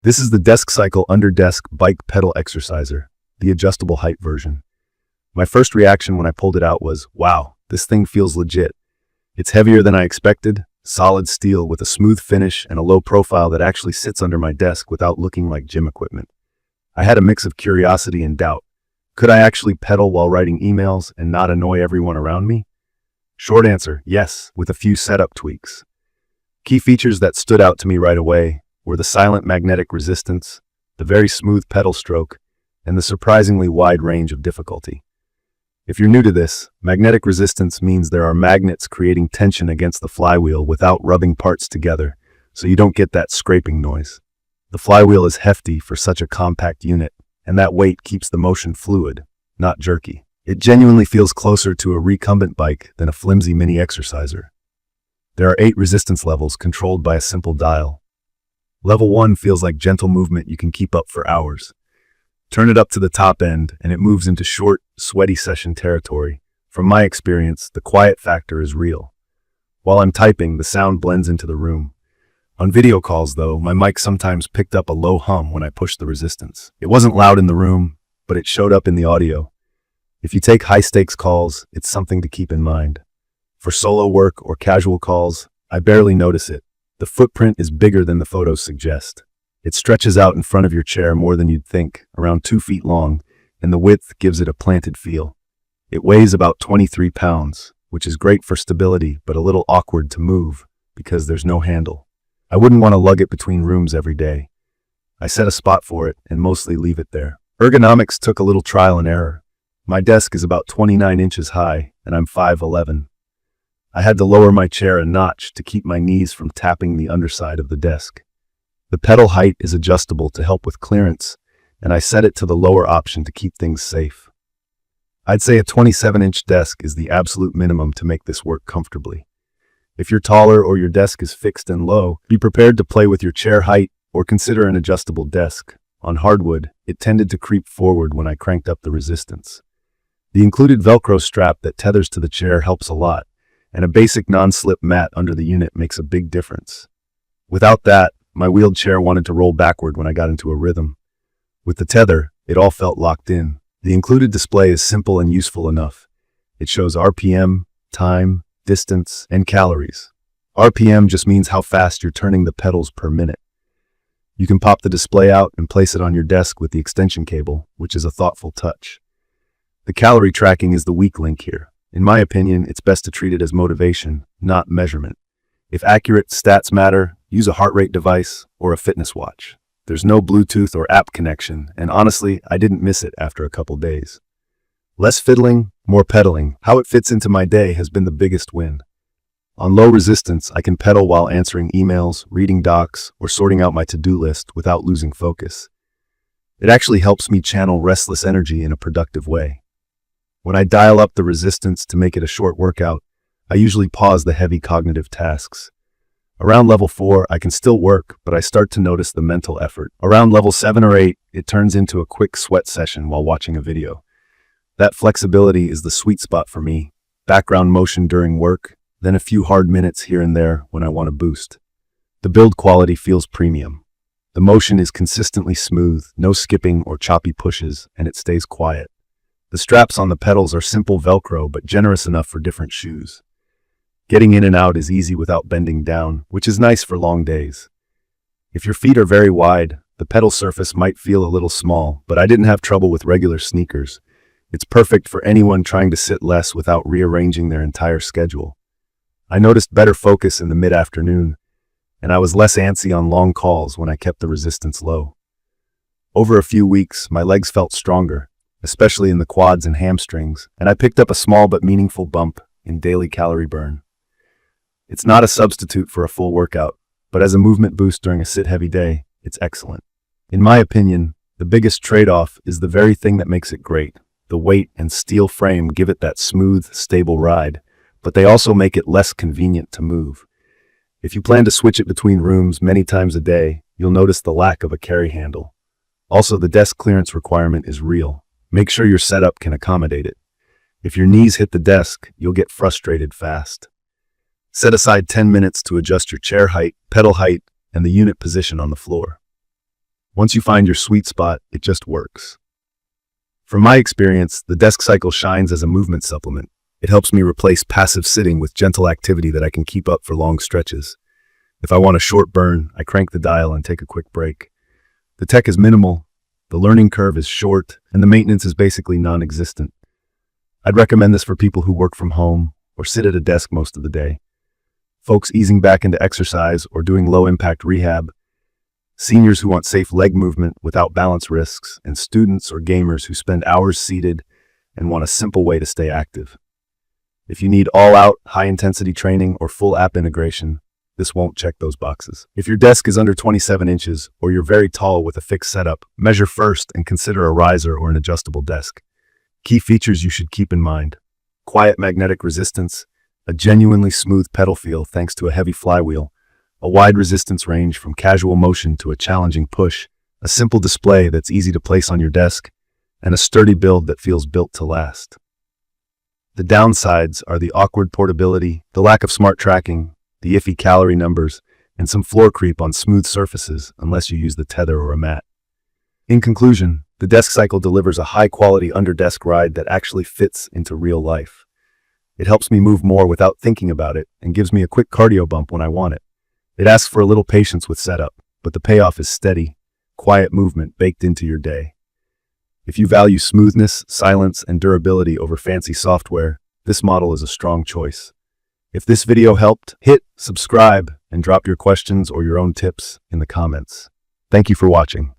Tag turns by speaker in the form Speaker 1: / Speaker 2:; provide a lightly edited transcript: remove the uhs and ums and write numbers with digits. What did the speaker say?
Speaker 1: This is the DeskCycle under-desk bike pedal exerciser, the adjustable height version. My first reaction when I pulled it out was, wow, this thing feels legit. It's heavier than I expected, solid steel with a smooth finish and a low profile that actually sits under my desk without looking like gym equipment. I had a mix of curiosity and doubt. Could I actually pedal while writing emails and not annoy everyone around me? Short answer, yes, with a few setup tweaks. Key features that stood out to me right away were the silent magnetic resistance, the very smooth pedal stroke, and the surprisingly wide range of difficulty. If you're new to this, magnetic resistance means there are magnets creating tension against the flywheel without rubbing parts together, so you don't get that scraping noise. The flywheel is hefty for such a compact unit, and that weight keeps the motion fluid, not jerky. It genuinely feels closer to a recumbent bike than a flimsy mini exerciser. There are 8 resistance levels controlled by a simple dial. Level 1 feels like gentle movement you can keep up for hours. Turn it up to the top end, and it moves into short, sweaty session territory. From my experience, the quiet factor is real. While I'm typing, the sound blends into the room. On video calls, though, my mic sometimes picked up a low hum when I pushed the resistance. It wasn't loud in the room, but it showed up in the audio. If you take high-stakes calls, it's something to keep in mind. For solo work or casual calls, I barely notice it. The footprint is bigger than the photos suggest. It stretches out in front of your chair more than you'd think, around 2 feet long, and the width gives it a planted feel. It weighs about 23 pounds, which is great for stability, but a little awkward to move because there's no handle. I wouldn't want to lug it between rooms every day. I set a spot for it and mostly leave it there. Ergonomics took a little trial and error. My desk is about 29 inches high, and I'm 5'11". I had to lower my chair a notch to keep my knees from tapping the underside of the desk. The pedal height is adjustable to help with clearance, and I set it to the lower option to keep things safe. I'd say a 27-inch desk is the absolute minimum to make this work comfortably. If you're taller or your desk is fixed and low, be prepared to play with your chair height or consider an adjustable desk. On hardwood, it tended to creep forward when I cranked up the resistance. The included Velcro strap that tethers to the chair helps a lot, and a basic non-slip mat under the unit makes a big difference. Without that, my wheeled chair wanted to roll backward when I got into a rhythm. With the tether, it all felt locked in. The included display is simple and useful enough. It shows RPM, time, distance, and calories. RPM just means how fast you're turning the pedals per minute. You can pop the display out and place it on your desk with the extension cable, which is a thoughtful touch. The calorie tracking is the weak link here. In my opinion, it's best to treat it as motivation, not measurement. If accurate stats matter, use a heart rate device or a fitness watch. There's no Bluetooth or app connection, and honestly, I didn't miss it after a couple days. Less fiddling, more pedaling. How it fits into my day has been the biggest win. On low resistance, I can pedal while answering emails, reading docs, or sorting out my to-do list without losing focus. It actually helps me channel restless energy in a productive way. When I dial up the resistance to make it a short workout, I usually pause the heavy cognitive tasks. Around level 4, I can still work, but I start to notice the mental effort. Around level 7 or 8, it turns into a quick sweat session while watching a video. That flexibility is the sweet spot for me. Background motion during work, then a few hard minutes here and there when I want to boost. The build quality feels premium. The motion is consistently smooth, no skipping or choppy pushes, and it stays quiet. The straps on the pedals are simple Velcro but generous enough for different shoes. Getting in and out is easy without bending down, which is nice for long days. If your feet are very wide, the pedal surface might feel a little small, but I didn't have trouble with regular sneakers. It's perfect for anyone trying to sit less without rearranging their entire schedule. I noticed better focus in the mid-afternoon, and I was less antsy on long calls when I kept the resistance low. Over a few weeks, my legs felt stronger, especially in the quads and hamstrings, and I picked up a small but meaningful bump in daily calorie burn. It's not a substitute for a full workout, but as a movement boost during a sit-heavy day, it's excellent. In my opinion, the biggest trade-off is the very thing that makes it great. The weight and steel frame give it that smooth, stable ride, but they also make it less convenient to move. If you plan to switch it between rooms many times a day, you'll notice the lack of a carry handle. Also, the desk clearance requirement is real. Make sure your setup can accommodate it. If your knees hit the desk, you'll get frustrated fast. Set aside 10 minutes to adjust your chair height, pedal height, and the unit position on the floor. Once you find your sweet spot, it just works. From my experience, the DeskCycle shines as a movement supplement. It helps me replace passive sitting with gentle activity that I can keep up for long stretches. If I want a short burn, I crank the dial and take a quick break. The tech is minimal, the learning curve is short, and the maintenance is basically non-existent. I'd recommend this for people who work from home or sit at a desk most of the day. Folks easing back into exercise or doing low-impact rehab, seniors who want safe leg movement without balance risks, and students or gamers who spend hours seated and want a simple way to stay active. If you need all-out, high-intensity training or full app integration, this won't check those boxes. If your desk is under 27 inches or you're very tall with a fixed setup, measure first and consider a riser or an adjustable desk. Key features you should keep in mind: quiet magnetic resistance, a genuinely smooth pedal feel thanks to a heavy flywheel, a wide resistance range from casual motion to a challenging push, a simple display that's easy to place on your desk, and a sturdy build that feels built to last. The downsides are the awkward portability, the lack of smart tracking, the iffy calorie numbers, and some floor creep on smooth surfaces unless you use the tether or a mat. In conclusion, the DeskCycle delivers a high-quality under-desk ride that actually fits into real life. It helps me move more without thinking about it and gives me a quick cardio bump when I want it. It asks for a little patience with setup, but the payoff is steady, quiet movement baked into your day. If you value smoothness, silence, and durability over fancy software, this model is a strong choice. If this video helped, hit subscribe and drop your questions or your own tips in the comments. Thank you for watching.